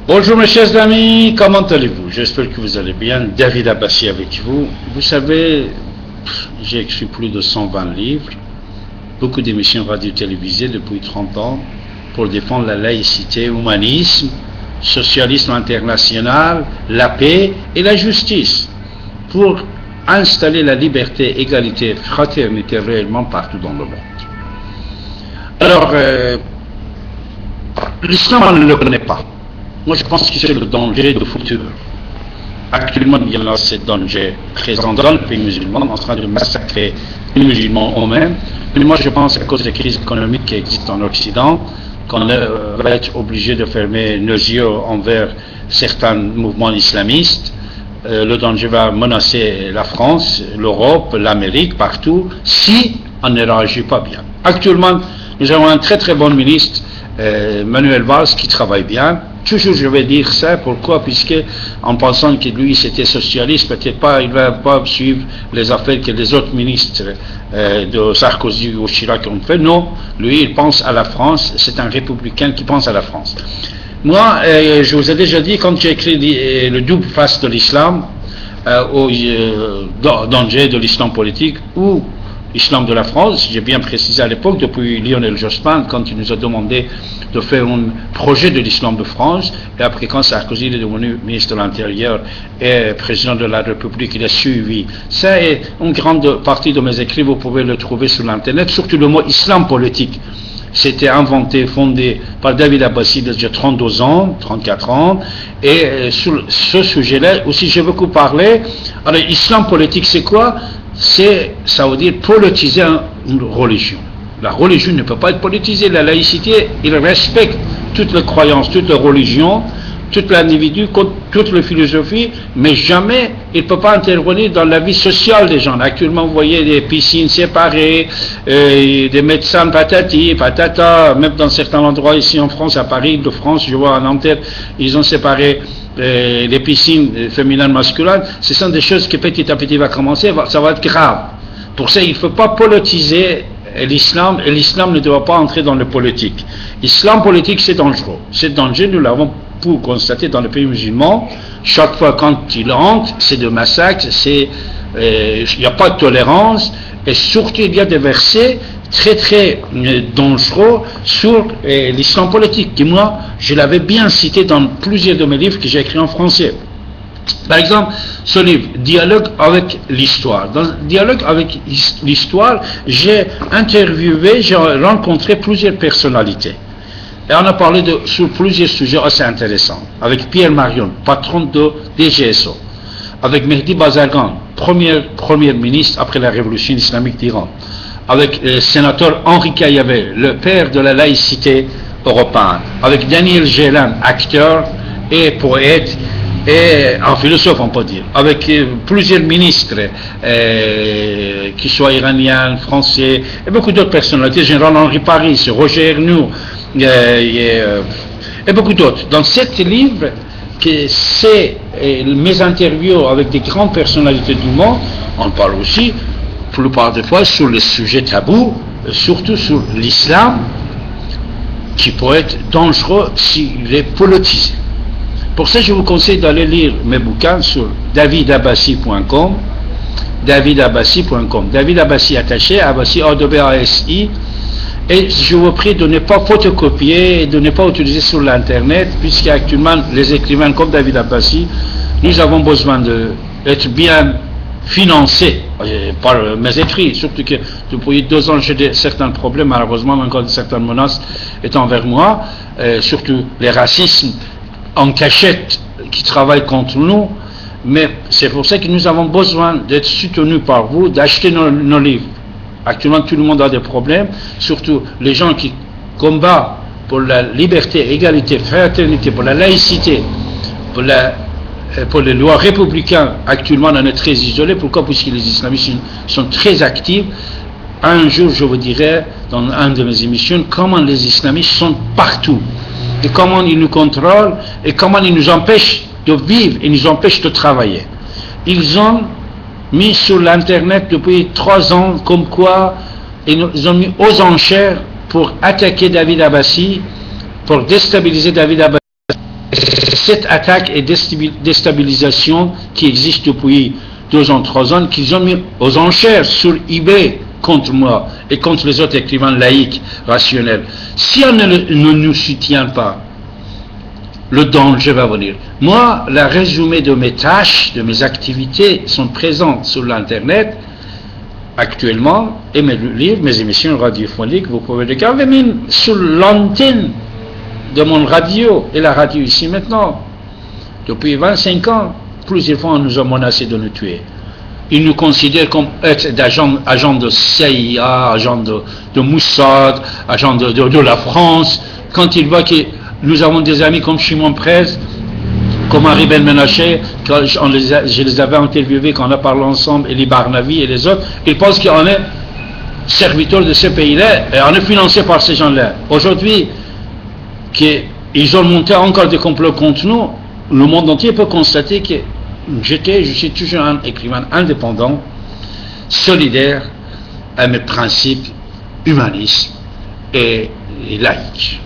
Bonjour mes chers amis, comment allez-vous? J'espère que vous allez bien. David Abbassi avec vous. Vous savez, j'ai écrit plus de 120 livres, beaucoup d'émissions radio-télévisées depuis 30 ans pour défendre la laïcité, l'humanisme, le socialisme international, la paix et la justice, pour installer la liberté, égalité, fraternité réellement partout dans le monde. Alors, l'islam, on ne le connaît pas. Moi, je pense que c'est le danger du futur. Actuellement, il y a ce danger présent dans le pays musulman, en train de massacrer les musulmans eux-mêmes. Mais moi, je pense, à cause des crises économiques qui existent en Occident, qu'on va être obligé de fermer nos yeux envers certains mouvements islamistes. Le danger va menacer la France, l'Europe, l'Amérique, partout, si on ne réagit pas bien. Actuellement, nous avons un très très bon ministre, Manuel Valls, qui travaille bien. Toujours je vais dire ça, pourquoi? Puisque en pensant que lui c'était socialiste, peut-être pas, il ne va pas suivre les affaires que les autres ministres de Sarkozy ou Chirac ont fait. Non, lui il pense à la France, c'est un républicain qui pense à la France. Moi, je vous ai déjà dit, quand j'ai écrit le double face de l'islam, au danger de l'islam politique, ou l'islam de la France, j'ai bien précisé à l'époque, depuis Lionel Jospin, quand il nous a demandé de faire un projet de l'islam de France, et après quand Sarkozy est devenu ministre de l'Intérieur et président de la République, il a suivi. Ça est une grande partie de mes écrits, vous pouvez le trouver sur l'internet, surtout le mot islam politique. C'était inventé, fondé par David Abbassi il y a 32 ans, 34 ans, et sur ce sujet-là aussi j'ai beaucoup parlé. Alors, islam politique, c'est quoi? Ça veut dire politiser une religion. La religion ne peut pas être politisée. La laïcité, il respecte toutes les croyances, toutes les religions, tout l'individu, toute la philosophie, mais jamais il ne peut pas intervenir dans la vie sociale des gens. Actuellement, vous voyez des piscines séparées, des médecins patati, patata, même dans certains endroits ici en France, à Paris, de France, je vois à Nanterre, ils ont séparé les piscines féminines, masculines. Ce sont des choses qui petit à petit va commencer, ça va être grave. Pour ça, il ne faut pas politiser l'islam, et l'islam ne doit pas entrer dans le politique. L'islam politique, c'est dangereux. C'est dangereux, nous l'avons pu constater dans le pays musulman. Chaque fois quand il entre, c'est de massacres, il n'y a pas de tolérance, et surtout il y a des versets très très dangereux sur l'islam politique, qui moi, je l'avais bien cité dans plusieurs de mes livres que j'ai écrits en français. Par exemple, ce livre, Dialogue avec l'histoire. Dans Dialogue avec l'histoire, j'ai interviewé, j'ai rencontré plusieurs personnalités. Et on a parlé sur plusieurs sujets assez intéressants. Avec Pierre Marion, patron de DGSO. Avec Mehdi Bazargan, premier ministre après la révolution islamique d'Iran. Avec le sénateur Henri Caillavet, le père de la laïcité européenne. Avec Daniel Gélan, acteur et poète, et un philosophe on peut dire, avec plusieurs ministres qui soient iraniens, français, et beaucoup d'autres personnalités, général Henri Paris, Roger Ernoux, et beaucoup d'autres. Dans cet livre, c'est mes interviews avec des grandes personnalités du monde, on parle aussi, la plupart des fois, sur les sujets tabous, surtout sur l'islam, qui peut être dangereux s'il est politisé. Pour ça, je vous conseille d'aller lire mes bouquins sur davidabassi.com, davidabassi.com, David Abbassi attaché, Abbassi A-B-A-S-I, et je vous prie de ne pas photocopier et de ne pas utiliser sur l'internet, puisqu'actuellement, les écrivains comme David Abbassi, nous avons besoin d'être bien financés par mes écrits, surtout que depuis 2 ans, j'ai certains problèmes, malheureusement, encore certaines menaces est envers moi, surtout les racismes en cachette qui travaillent contre nous, mais c'est pour ça que nous avons besoin d'être soutenus par vous, d'acheter nos livres. Actuellement, tout le monde a des problèmes, surtout les gens qui combattent pour la liberté, égalité, fraternité, pour la laïcité, pour les lois républicaines. Actuellement, on est très isolés. Pourquoi? Puisque les islamistes sont très actifs. Un jour, je vous dirai, dans une de mes émissions, comment les islamistes sont partout. Et comment ils nous contrôlent, et comment ils nous empêchent de vivre, et nous empêchent de travailler. Ils ont mis sur l'internet depuis 3 ans, comme quoi ils ont mis aux enchères pour attaquer David Abbassi, pour déstabiliser David Abbassi. cette attaque et déstabilisation qui existe depuis 2 ans, 3 ans, qu'ils ont mis aux enchères sur eBay contre moi et contre les autres écrivains laïcs, rationnels. Si on ne nous soutient pas, le danger va venir. Moi, le résumé de mes tâches, de mes activités sont présentes sur l'Internet actuellement, et mes livres, mes émissions radiophoniques, vous pouvez regarder même sur l'antenne de mon radio, et la radio ici maintenant, depuis 25 ans, plusieurs fois on nous a menacé de nous tuer. Ils nous considèrent comme agents de CIA, agents de Mossad, agents de la France. Quand ils voient que nous avons des amis comme Shimon Peres, comme Henri Ben-Menaché, je les avais interviewés quand on a parlé ensemble, Eli Barnavi et les autres, ils pensent qu'on est serviteurs de ce pays-là et on est financé par ces gens-là. Aujourd'hui, qu'ils ont monté encore des complots contre nous, le monde entier peut constater que je suis toujours un écrivain indépendant, solidaire à mes principes humanistes et laïques.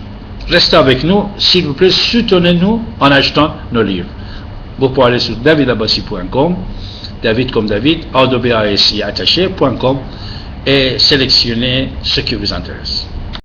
Restez avec nous, s'il vous plaît, soutenez-nous en achetant nos livres. Vous pouvez aller sur davidabassi.com, David comme David, audobasi attaché.com et sélectionner ce qui vous intéresse.